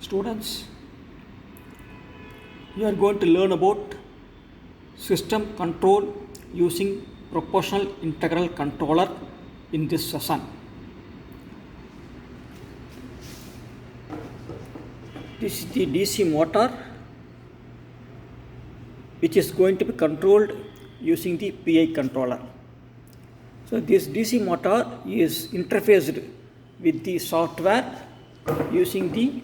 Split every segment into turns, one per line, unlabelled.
Students, you are going to learn about system control using proportional integral controller in this session. This is the DC motor which is going to be controlled using the PI controller. So this DC motor is interfaced with the software using the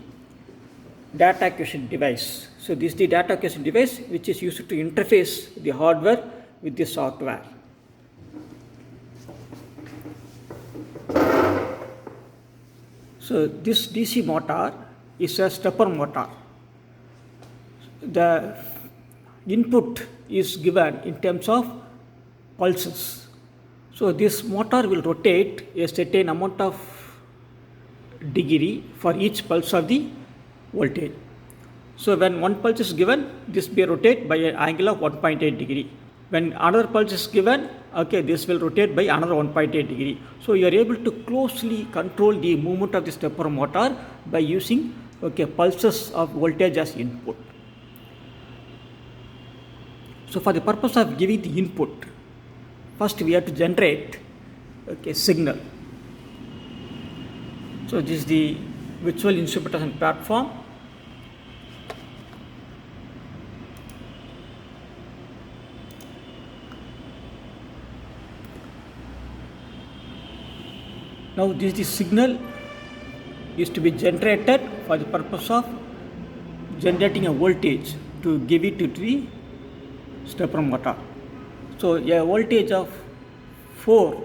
data acquisition device. So this is the data acquisition device which is used to interface the hardware with the software. So this DC motor is a stepper motor. The input is given in terms of pulses. So this motor will rotate a certain amount of degree for each pulse of the voltage. So when one pulse is given, this will rotate by an angle of 1.8 degree. When another pulse is given, this will rotate by another 1.8 degree. So you are able to closely control the movement of the stepper motor by using pulses of voltage as input. So for the purpose of giving the input, first we have to generate signal. So this is the virtual instrumentation platform. Now this is the signal is to be generated for the purpose of generating a voltage to give it to the stepper motor. So a voltage of 4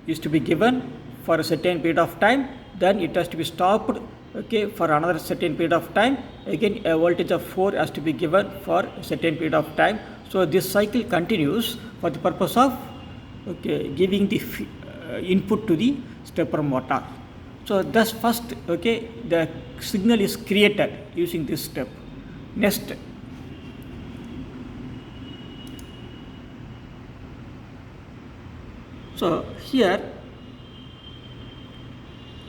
is to be given for a certain period of time, then it has to be stopped for another certain period of time. Again a voltage of 4 has to be given for a certain period of time. So this cycle continues for the purpose of giving the input to the stepper motor. So thus first the signal is created using this step. Next, so here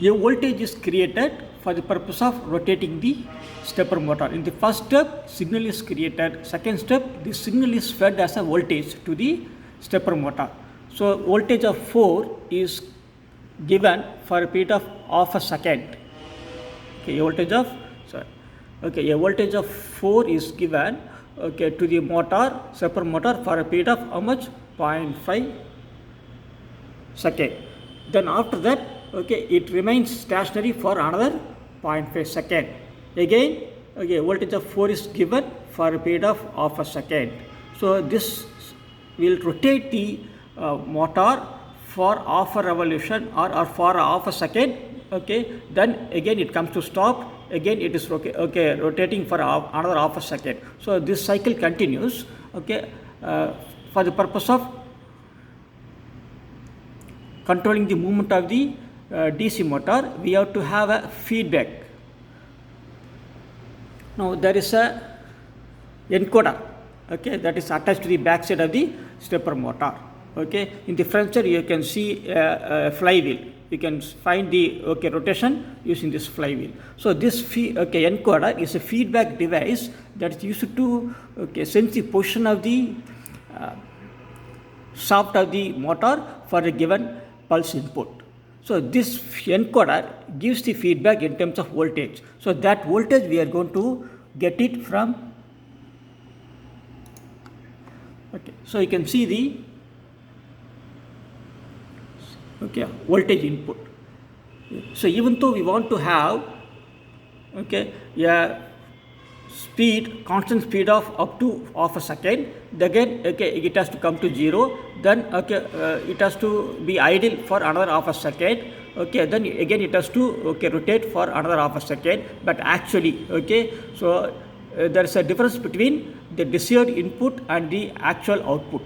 a voltage is created for the purpose of rotating the stepper motor. In the first step, signal is created. Second step, the signal is fed as a voltage to the stepper motor. So voltage of 4 is given for a period of half a second. A voltage of 4 is given to the motor, stepper motor, for a period of how much? 0.5 second. Then after that, it remains stationary for another 0.5 second. Again, voltage of 4 is given for a period of half a second. So this will rotate the motor for half a revolution or for half a second. Then again it comes to stop. Again it is rotating for another half a second. So this cycle continues. For the purpose of controlling the movement of the DC motor, we have to have a feedback. Now there is a encoder that is attached to the back side of the stepper motor. In the front side you can see a flywheel. You can find the rotation using this flywheel. So this encoder is a feedback device that is used to sense the position of the shaft of the motor for a given pulse input. So this encoder gives the feedback in terms of voltage. So that voltage we are going to get it from. So you can see the voltage input. So even though we want to have a constant speed of up to half a second, again it has to come to 0, then it has to be idle for another half a second, then again it has to rotate for another half a second. But actually so there is a difference between the desired input and the actual output.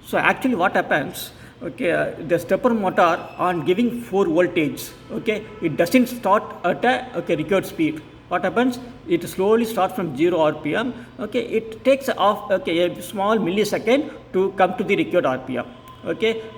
So actually what happens, the stepper motor on giving 4 voltage, it doesn't start at a required speed. What happens? It slowly starts from 0 RPM. It takes off a small millisecond to come to the required RPM.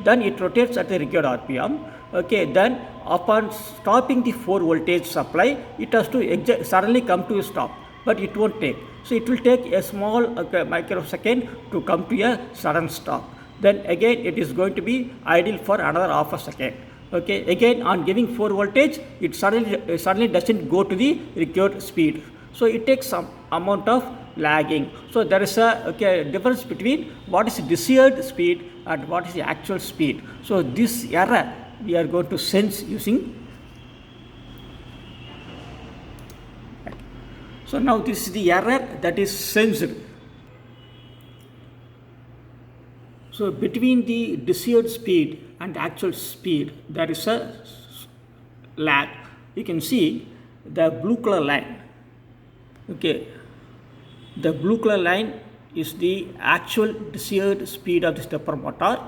Then it rotates at the required RPM. okay, then upon stopping the 4 voltage supply, it has to suddenly come to a stop, but it won't take. So it will take a small microsecond to come to a sudden stop. Then again it is going to be idle for another half a second. Okay, again on giving 4 voltage, it suddenly doesn't go to the required speed. So it takes some amount of lagging. So there is a difference between what is desired speed and what is the actual speed. So this error we are going to sense using. So now this is the error that is sensed. So between the desired speed and actual speed, there is a lag. You can see the blue color line. Okay, the blue color line is the actual desired speed of the stepper motor.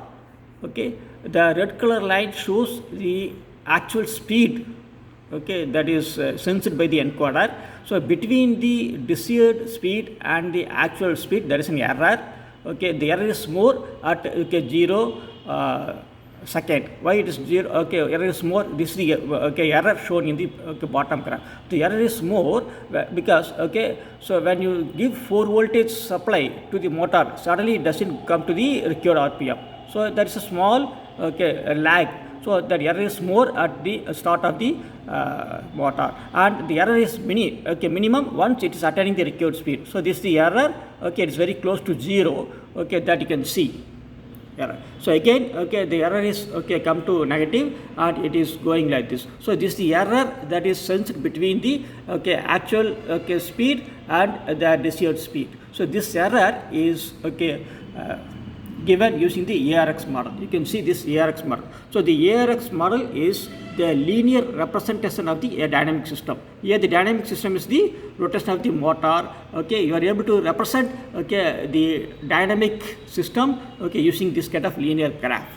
Okay, the red color line shows the actual speed. Okay, that is sensed by the encoder. So between the desired speed and the actual speed, there is an error. Okay, the error is more at 0 second. Why it is 0? Okay, error is more. This is the error shown in the bottom graph. The error is more because so when you give 4 voltage supply to the motor, suddenly it doesn't come to the required RPM. So there is a small lag. So the error is more at the start of the motor, and the error is minimum once it is attaining the required speed. So this is the error. Okay, it is very close to 0. Okay, that you can see. Error. So again, the error is come to negative, and it is going like this. So this is the error that is sensed between the actual speed and the desired speed. So this error is given using the ARX model. You can see this ARX model. So the ARX model is the linear representation of the dynamic system. Here the dynamic system is the rotation of the motor. Okay, you are able to represent the dynamic system using this kind of linear graph.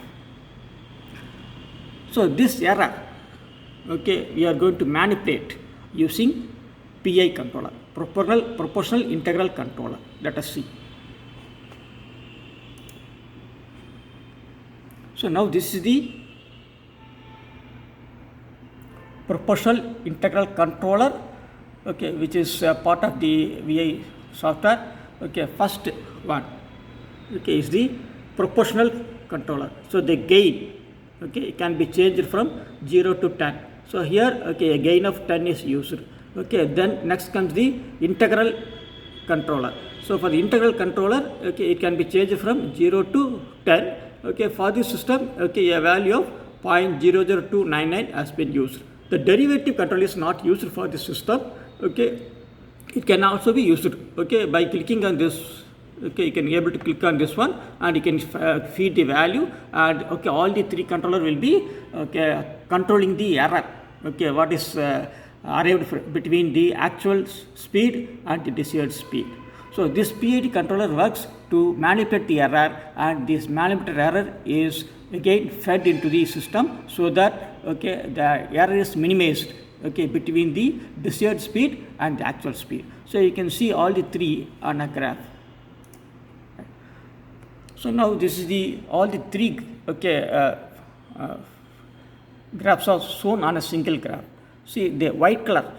So this error we are going to manipulate using PI controller, proportional integral controller. Let us see. So now this is the proportional integral controller, which is part of the VI software. First one, is the proportional controller. So the gain, it can be changed from 0 to 10. So here, a gain of 10 is used. Then next comes the integral controller. So for the integral controller, it can be changed from 0 to 10. For this system, a value of 0.00299 has been used. The derivative control is not used for this system. It can also be used. By clicking on this, you can be able to click on this one, and you can feed the value, and all the 3 controller will be controlling the error. What is arrived between the actual speed and the desired speed. So this PID controller works to manipulate the error, and this manipulated error is again fed into the system so that the error is minimized between the desired speed and the actual speed. So you can see all the 3 on a graph. So now this is all the 3 graphs are shown on a single graph. See the white color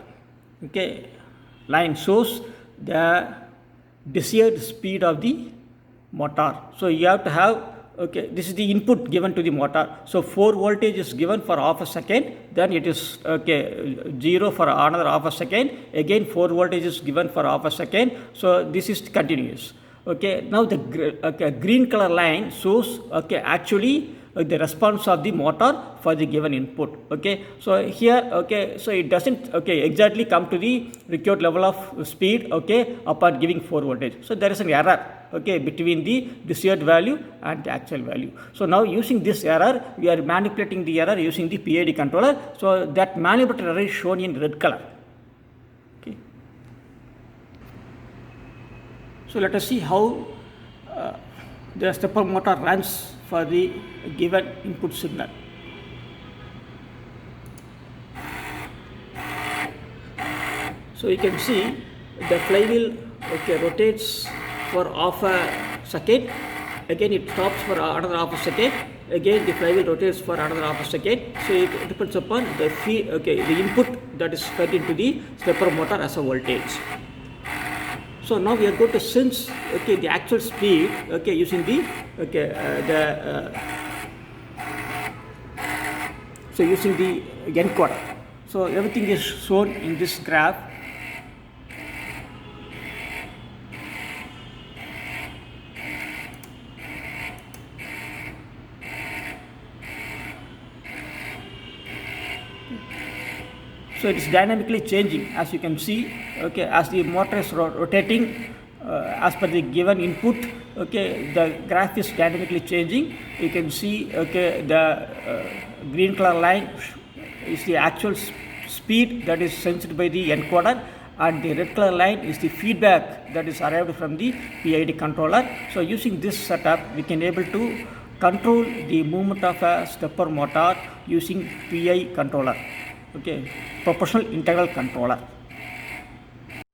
line shows the desired speed of the motor. So you have to have this is the input given to the motor. So 4 voltage is given for half a second, then it is 0 for another half a second, again 4 voltage is given for half a second. So this is continuous. Now the green color line shows actually the response of the motor for the given input. So here so it doesn't exactly come to the required level of speed upon giving 4 voltage. So there is an error between the desired value and the actual value. So now using this error, we are manipulating the error using the PID controller. So that manipulated error is shown in red color. So let us see how the stepper motor runs for the given input signal. So you can see the flywheel rotates for half a second, again it stops for another half a second, again the flywheel rotates for another half a second. So it depends upon the the input that is fed into the stepper motor as a voltage. So now we are going to sense the actual speed using the so using the encoder. So everything is shown in this graph. So it is dynamically changing, as you can see, as the motor is rotating as per the given input, the graph is dynamically changing. You can see, the green color line is the actual speed that is sensed by the encoder, and the red color line is the feedback that is arrived from the PID controller. So using this setup, we can able to control the movement of a stepper motor using PI controller, proportional integral controller.